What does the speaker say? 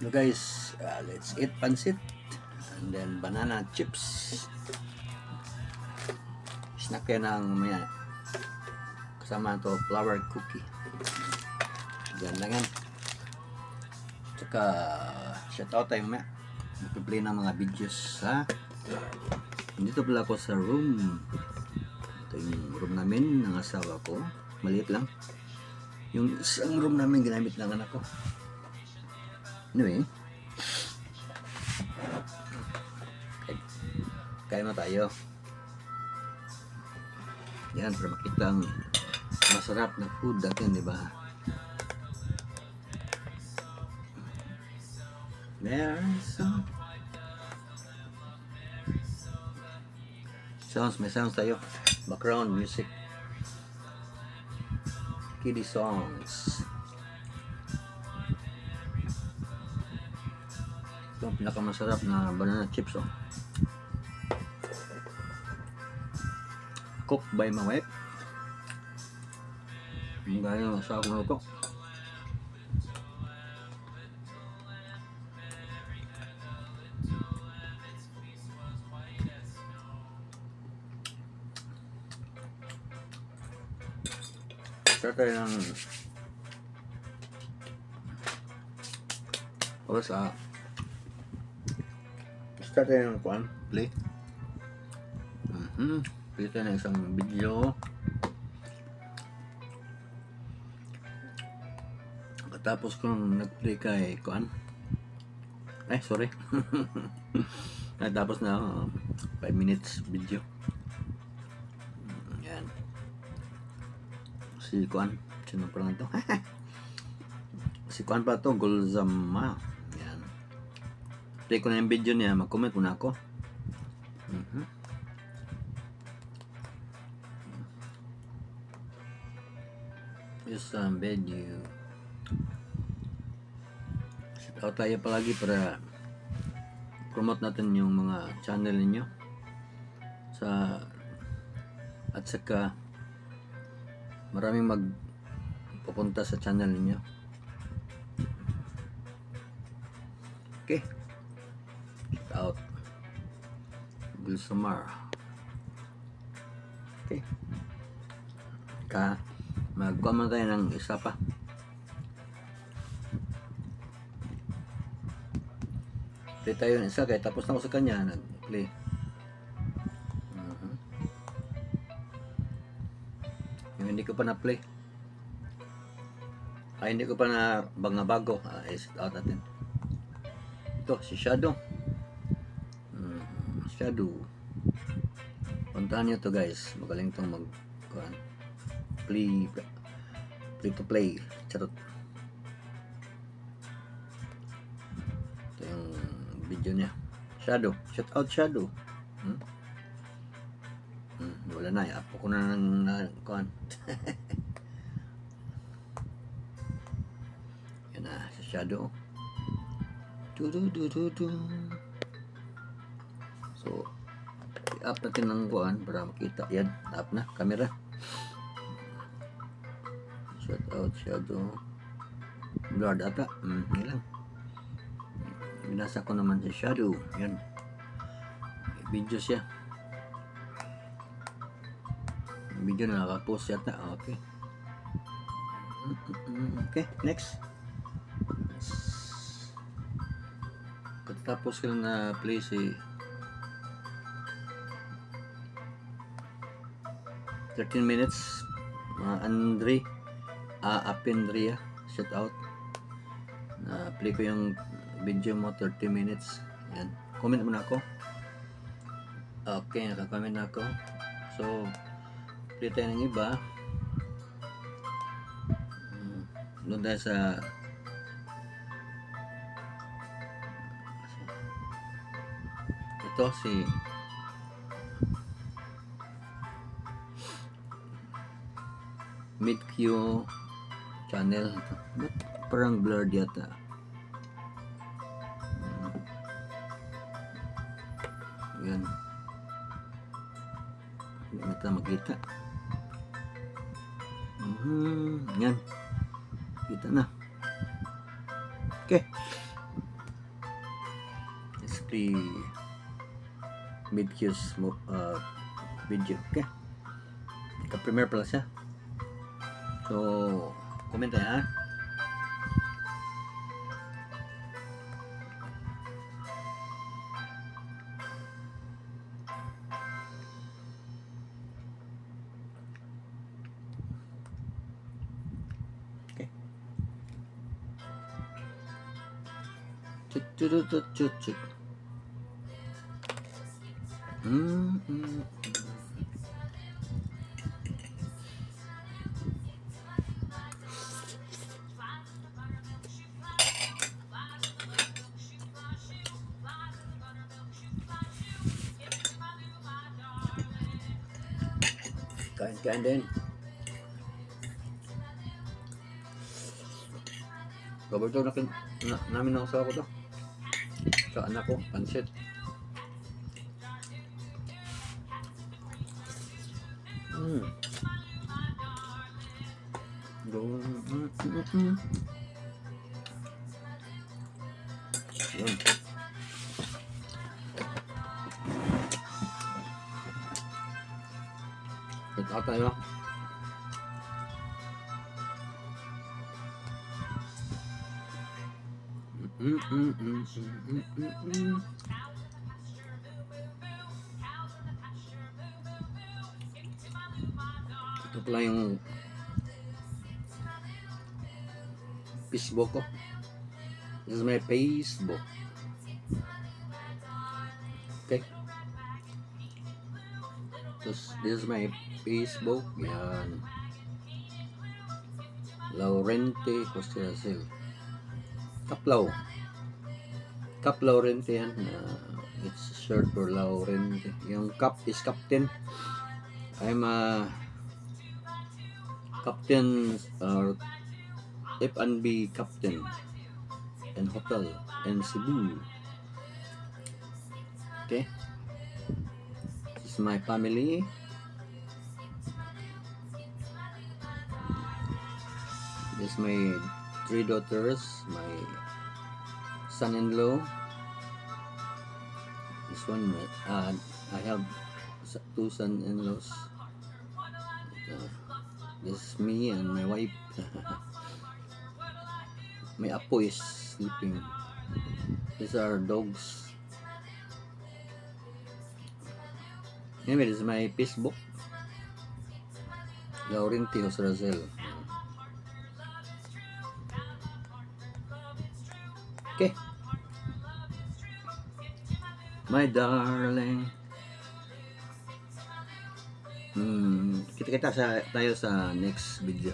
So guys, let's eat pancit and then banana chips. Snack yan ng maya. Kasama to flour cookie. Yan lang yan. Tsaka shout out tayo maya. Mag-play ng mga videos ha. Dito pala ako sa room. Ito yung room namin ng asawa ko. Maliit lang. Yung isang room namin ginamit ng anak ko. Anyway, kaya mo tayo. Yan, para makita ang masarap na food natin, di ba? There's some may sounds tayo. Background music. Kiddie songs. Ito ang pinakamasarap na banana chips, oh. Cooked by my wife. Ang gaya ng asawa ko na ito. Start tayo ng oras start tayo ng kuan play. Play tayo ng isang video. Katapos kong nag-play kay kuan, sorry. Natapos na 5 minutes video. Yan si kuan, sino pa lang ito? Si kuan pa to, Gulzama. Yan, play ko na yung video niya, mag-comment muna ako. Isang video. Shout out tayo palagi para promote natin yung mga channel ninyo at saka maraming magpupunta sa channel ninyo. Okay, shout out Gulsamar. Okay, mag-comment tayo ng isa pa. Play tayo ng isa, kaya tapos na ako sa kanya nag-play. Yung hindi ko pa na-play, hindi ko pa na bago, set out natin. Ito, si Shadow. Shadow. Puntahan nyo to guys, magaling tong play to play. Charot. Ito yung video niya. Shadow. Shout out Shadow. Wala na. Apo ko na ng kuhan. Yan na. Si Shadow. So, i-up natin ng kuhan para makita. Yan. Up na. Camera. Shout out Shadow. Blurred ata. Yan lang. Binasa ko naman si Shadow. Yan. Video siya. Video na nakapost yata. Okay. Okay, next. Katapos ko na play si 13 minutes. Andre Apendria. Shout out. Play ko yung video mo 30 minutes. Yan. Comment muna ako. Okay, naka-comment na ako. So, play tayo ng iba. Doon tayo sa ito si MidQ channel. Ba't parang blurred yata? Yan. Hindi natin makita. Yan. Kita na. Okay. free mid-cues video. Okay, ka-premiere pala siya. So comment tayo ha. Okay. Chut. Kain din. Roberto, namin ang usawa ko to. Sa anak ko, pansit. Yun. Ito tayo. Ito pala yung Facebook ko. This is my Facebook. Okay. This is my Facebook. Yan. Laurente Costel. Cap Laurente yan. It's short for Laurente. Yung Cap is captain. I'm a captain F&B captain and hotel in Cebu. Okay. This is my family. This is my 3 daughters, my son-in-law. This one, I have 2 son-in-laws. This is me and my wife. My apo is sleeping. These are dogs. Anyway, this is my Facebook. Laurente Osrazel. Okay. My darling. Kita tayo sa next video.